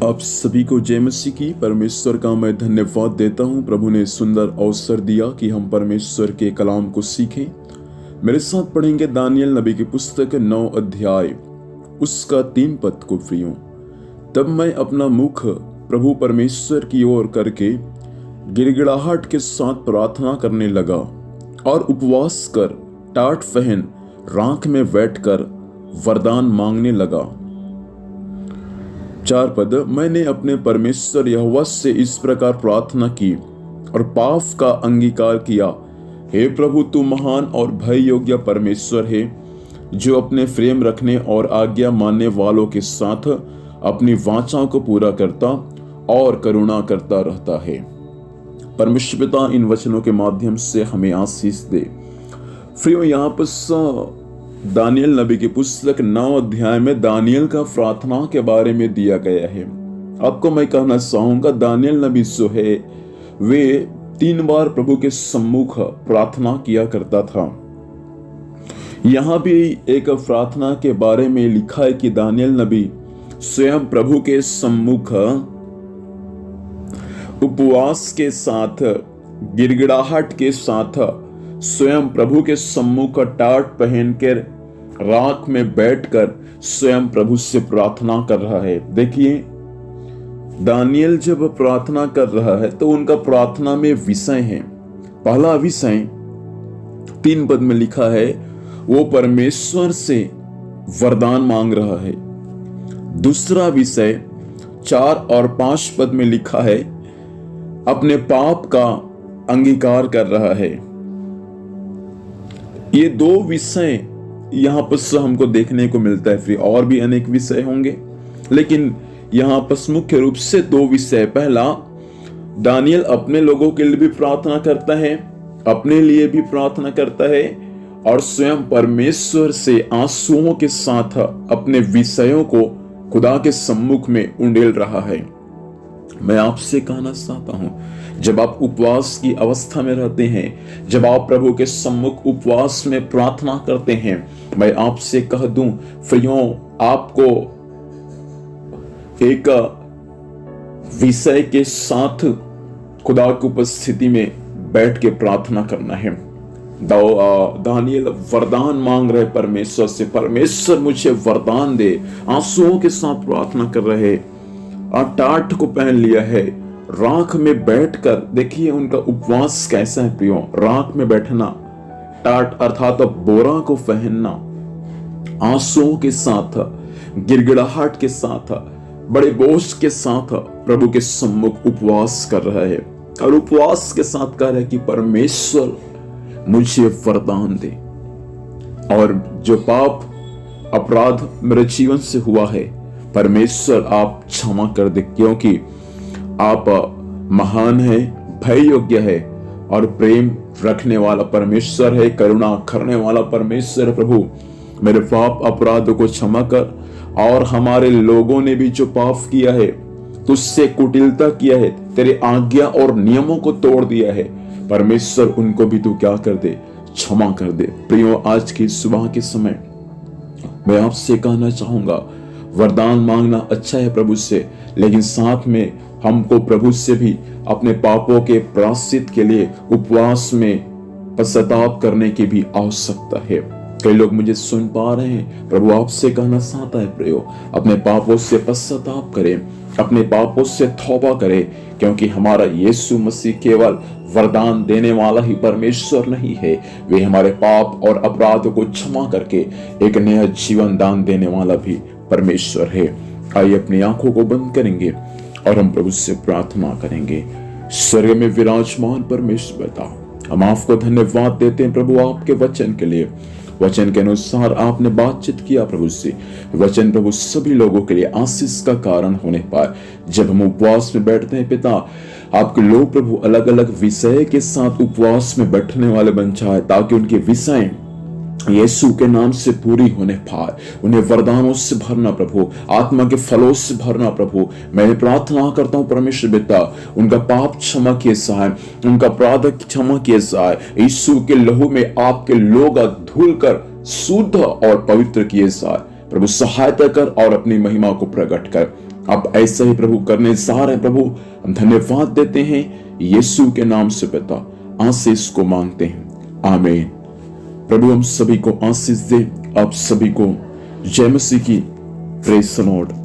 आप सभी को जय मसीह की। परमेश्वर का मैं धन्यवाद देता हूं। प्रभु ने सुंदर अवसर दिया कि हम परमेश्वर के कलाम को सीखें। मेरे साथ पढ़ेंगे दानियल नबी की पुस्तक 9 अध्याय उसका 3 पद को प्रियो। तब मैं अपना मुख प्रभु परमेश्वर की ओर करके गिड़गिड़ाहट के साथ प्रार्थना करने लगा और उपवास कर टाट पहन राख में बैठकर वरदान मांगने लगा। 4 पद, मैंने अपने परमेश्वर यहोवा से इस प्रकार प्रार्थना की और पाप का अंगीकार किया। हे प्रभु, तू महान और भय योग्य परमेश्वर है, जो अपने प्रेम रखने और आज्ञा मानने वालों के साथ अपनी वाचा को पूरा करता और करुणा करता रहता है। परमेश्वर पिता इन वचनों के माध्यम से हमें आशीष दे। प्रियो, यहाँ पर दानियल नबी की पुस्तक 9 अध्याय में दानियल का प्रार्थना के बारे में दिया गया है। आपको मैं कहना चाहूंगा, दानियल नबी जो है वे 3 बार प्रभु के सम्मुख प्रार्थना किया करता था। यहां भी एक प्रार्थना के बारे में लिखा है कि दानियल नबी स्वयं प्रभु के सम्मुख उपवास के साथ, गिड़गिड़ाहट के साथ स्वयं प्रभु के सम्मुख टाट पहनकर राख में बैठकर स्वयं प्रभु से प्रार्थना कर रहा है। देखिए, दानियल जब प्रार्थना कर रहा है तो उनका प्रार्थना में विषय है। पहला विषय 3 पद में लिखा है, वो परमेश्वर से वरदान मांग रहा है। दूसरा विषय 4 और 5 पद में लिखा है, अपने पाप का अंगीकार कर रहा है। ये 2 विषय यहां पर हमको देखने को मिलता है। फिर और भी अनेक विषय होंगे, लेकिन यहां पर मुख्य रूप से 2 विषय। पहला, दानियल अपने लोगों के लिए भी प्रार्थना करता है, अपने लिए भी प्रार्थना करता है और स्वयं परमेश्वर से आंसुओं के साथ अपने विषयों को खुदा के सम्मुख में उंडेल रहा है। मैं आपसे कहना चाहता हूं, जब आप उपवास की अवस्था में रहते हैं, जब आप प्रभु के सम्मुख उपवास में प्रार्थना करते हैं, मैं आपसे कह दूं प्रियो, आपको एक विषय के साथ खुदा की उपस्थिति में बैठ के प्रार्थना करना है। दानियल वरदान मांग रहे परमेश्वर से, परमेश्वर मुझे वरदान दे। आंसुओं के साथ प्रार्थना कर रहे और टाट को पहन लिया है, राख में बैठकर। देखिए उनका उपवास कैसा है प्रियो, राख में बैठना, टाट अर्थात बोरा को पहनना, आंसुओं के साथ, गिड़गिड़ाहट के साथ, बड़े बोझ के साथ प्रभु के सम्मुख उपवास कर रहा है और उपवास के साथ कह रहा है कि परमेश्वर मुझे वरदान दे और जो पाप अपराध मेरे जीवन से हुआ है, परमेश्वर आप क्षमा कर दे, क्योंकि आप महान है, भय योग्य है और प्रेम रखने वाला परमेश्वर है, करुणा करने वाला परमेश्वर। प्रभु, मेरे पाप अपराध को क्षमा कर और हमारे लोगों ने भी जो पाप किया है, तुझसे कुटिलता किया है, तेरे आज्ञा और नियमों को तोड़ दिया है, परमेश्वर उनको भी तू क्या कर दे, क्षमा कर दे। प्रियो, आज की सुबह के समय मैं आपसे कहना चाहूंगा, वरदान मांगना अच्छा है प्रभु से, लेकिन साथ में हमको प्रभु से भी अपने पापों के प्रायश्चित के लिए उपवास में पश्चाताप करने की भी आवश्यकता है। कई लोग मुझे सुन पा रहे हैं, प्रभु आपसे कहना चाहता है प्रियो, अपने पापों से पश्चाताप करें, अपने पापों से तौबा करें, क्योंकि हमारा यीशु मसीह केवल वरदान देने वाला ही परमेश्वर नहीं है, वे हमारे पाप और अपराध को क्षमा करके एक नया जीवन दान देने वाला भी परमेश्वर है। आइए अपनी आंखों को बंद करेंगे और हम प्रभु से प्रार्थना करेंगे। स्वर्ग में विराजमान परमेश्वर पिता, हम आपको धन्यवाद देते हैं प्रभु आपके वचन के लिए। वचन के अनुसार आपने बातचीत किया प्रभु से। वचन प्रभु सभी लोगों के लिए आशीष का कारण होने पाए। जब हम उपवास में बैठते हैं पिता, आपके लोग प्रभु अलग अलग विषय के साथ उपवास में बैठने वाले बन जाए, ताकि उनके विषय यीशु के नाम से पूरी होने पाए। उन्हें वरदानों से भरना प्रभु, आत्मा के फलों से भरना प्रभु। मैं प्रार्थना करता हूँ परमेश्वर पिता, उनका पाप क्षमा किए जाए, उनका अपराध क्षमा किए जाए। यीशु के लहू में आपके लोग धुल कर शुद्ध और पवित्र किए जाए। प्रभु सहायता कर और अपनी महिमा को प्रकट कर। आप ऐसा ही प्रभु करने जा रहे प्रभु, हम धन्यवाद देते हैं यीशु के नाम से पिता, आशीष को मांगते हैं, आमीन। प्रभु हम सभी को आशीष दे, आप सभी को जय मसीह की। Praise the Lord.